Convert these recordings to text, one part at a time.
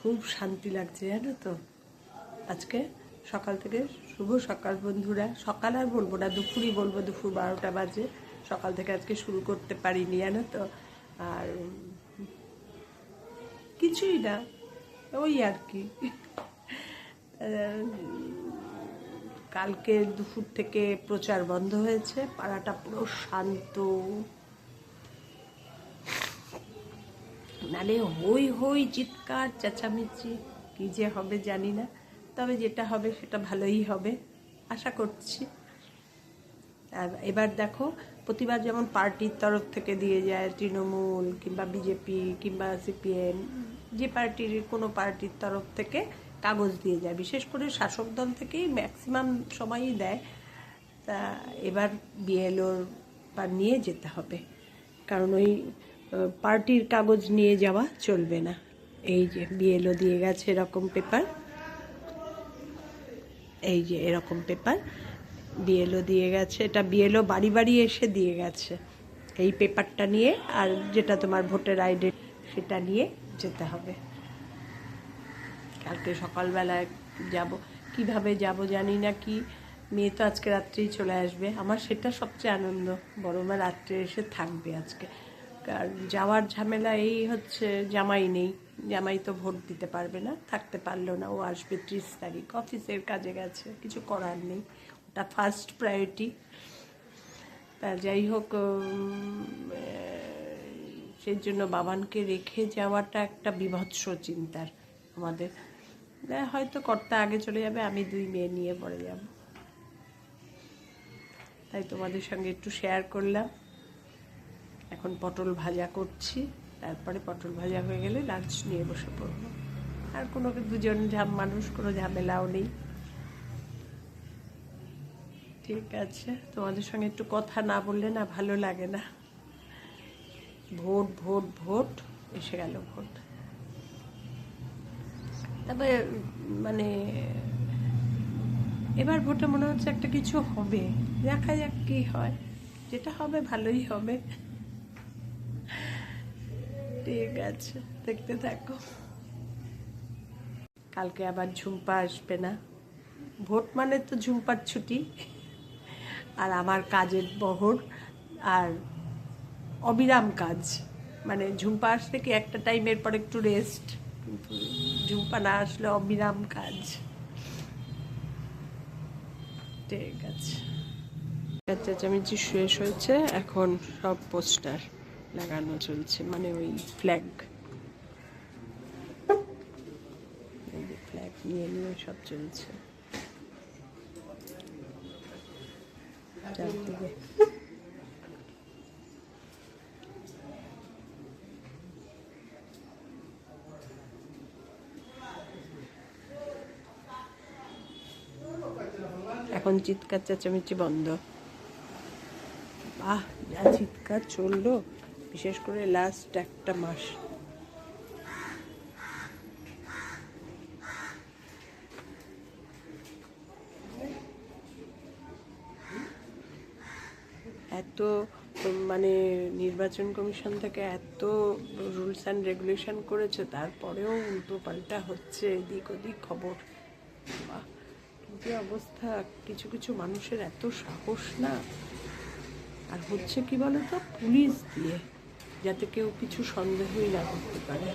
খুব শান্তি লাগছে জানো তো। আজকে সকাল থেকে শুভ সকাল বন্ধুরা। সকাল আর বলবো না, দুপুরই বলবো, দুপুর 12টা বাজে। সকাল থেকে আজকে শুরু করতে পারিনি জানো তো। আর কিছুই না, ওই আর কি। কালকে দুপুর থেকে প্রচার বন্ধ হয়েছে, পাড়াটা পুরো শান্ত। নালে হই হই চিৎকার চেঁচামেচি, কী যে হবে জানি না, তবে যেটা হবে সেটা ভালোই হবে আশা করছি। আর এবার দেখো, প্রতিবার যেমন পার্টির তরফ থেকে দিয়ে যায়, তৃণমূল কিংবা বিজেপি কিংবা সিপিএম, যে পার্টির কোনো পার্টির তরফ থেকে কাগজ দিয়ে যায়, বিশেষ করে শাসক দল থেকেই ম্যাক্সিমাম সময়ই দেয়। তা এবার বিএলওর বা নিয়ে যেতে হবে, কারণ ওই পার্টির কাগজ নিয়ে যাওয়া চলবে না। এই যে বিএলও দিয়ে গেছে এরকম পেপার, এই যে এরকম পেপার বিএলও দিয়ে গেছে। এটা বিএলও বাড়ি বাড়ি এসে দিয়ে গেছে এই পেপারটা নিয়ে, আর যেটা তোমার ভোটার আইডি সেটা নিয়ে যেতে হবে। কালকে সকালবেলায় যাব, কিভাবে যাব জানি না। কি মেয়ে তো আজকে রাত্রেই চলে আসবে, আমার সেটা সবচেয়ে আনন্দ, বড় মা রাত্রে এসে থাকবে আজকে। আর যাওয়ার ঝামেলা এই হচ্ছে, জামাই নেই, জামাই তো ভোট দিতে পারবে না, থাকতে পারলো না, ও আসবে 30 তারিখ, অফিসের কাজে গেছে, কিছু করার নেই, ওটা ফার্স্ট প্রায়োরিটি। তা যাই হোক, সেই জন্য বাবানকে রেখে যাওয়াটা একটা বীভৎস চিন্তার আমাদের। হয়তো কর্তা আগে চলে যাবে, আমি 2 মেয়ে নিয়ে পড়ে যাব। তাই তোমাদের সঙ্গে একটু শেয়ার করলাম। এখন পটল ভাজা করছি, তারপরে পটল ভাজা হয়ে গেলে লাঞ্চ নিয়ে বসে পড়বো। আর কোনো দুজন মানুষ, কোনো ঝামেলাও নেই। ঠিক আছে, তোমাদের সঙ্গে একটু কথা না বললে না ভালো লাগে না। ভোট ভোট ভোট, এসে গেল ভোট। তবে মানে এবার ভোটে মনে হচ্ছে একটা কিছু হবে, দেখা যাক কি হয়, যেটা হবে ভালোই হবে। ঠিক আছে, দেখতে থাকো। কালকে আবার ঝুম্পা আসবে না, ভোট মানে তো ঝুম্পার ছুটি, আর আমার কাজের বহর, আর অবিরাম কাজ। মানে ঝুম্পা আসলে কি একটা টাইমের পর একটু রেস্ট, কিন্তু ঝুম্পা না আসলে অবিরাম কাজ। ঠিক আছে, চেঁচামেচি শেষ হয়েছে, এখন সব পোস্টার লাগানো চলছে, মানে ওই ফ্ল্যাগ, এই যে ফ্ল্যাগ নিয়ে নিয়ে সব চলছে চারদিকে। এখন চিৎকার চেঁচামেচি বন্ধ। বাহ, যা চিৎকার চললো, বিশেষ করে লাস্ট একটা মাস। এত মানে নির্বাচন কমিশন থেকে এত রুলস অ্যান্ড রেগুলেশন করেছে, তারপরেও উল্টো পাল্টা হচ্ছে, এদিক ওদিক খবর। বাহ, যে অবস্থা, কিছু কিছু মানুষের এত সাহস না। আর হচ্ছে কি বলতো, পুলিশ দিয়ে, যাতে কেউ কিছু সন্দেহই না করতে পারে।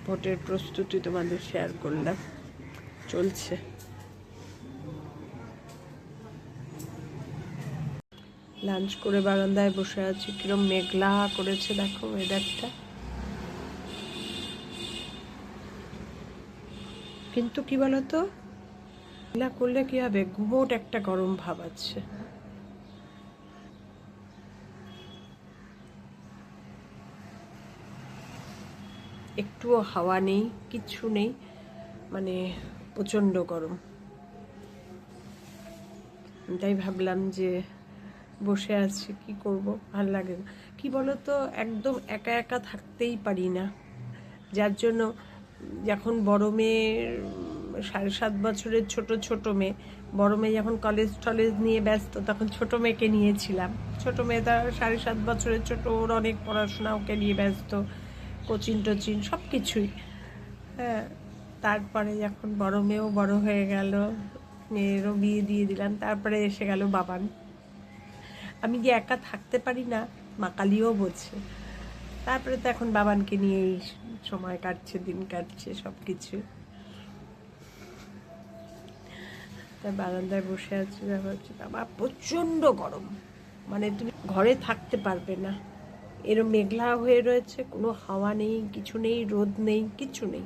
ভোটের প্রস্তুতি তোমাদের শেয়ার করলাম, চলছে। লাঞ্চ করে বারান্দায় বসে আছি, কিরম মেঘলা করেছে দেখো ওয়েদারটা। কিন্তু কি বলতো, মেঘলা করলে কি হবে, গুমোট একটা গরম ভাব আছে। একটুও হাওয়া নেই, কিচ্ছু নেই, মানে প্রচণ্ড গরম। তাই ভাবলাম যে বসে আছি, কি করব, ভাল লাগে না। কি কি বলতো, একদম একা একা থাকতেই পারি না, যার জন্য যখন বড় মেয়ের 7.5 বছরের ছোট মেয়ে, বড় মেয়ে যখন কলেজ টলেজ নিয়ে ব্যস্ত তখন ছোট মেয়েকে নিয়েছিলাম। ছোট মেয়ে তার 7.5 বছরের ছোট, ওর অনেক পড়াশোনা, ওকে নিয়ে ব্যস্ত, কোচিং টোচিং সব কিছুই। হ্যাঁ, তারপরে যখন বড় মেয়েও বড় হয়ে গেল, মেয়েরও বিয়ে দিয়ে দিলাম, তারপরে এসে গেল বাবান। আমি যে একা থাকতে পারি না মা কালীও বোঝে। তারপরে তো এখন বাবানকে নিয়েই সময় কাটছে, দিন কাটছে সব কিছু। তাই বারান্দায় বসে আছি, ভাবছি বাবা প্রচণ্ড গরম, মানে তুমি ঘরে থাকতে পারবে না, এরম মেঘলা হয়ে রয়েছে, কোনো হাওয়া নেই, কিছু নেই, রোদ নেই, কিছু নেই।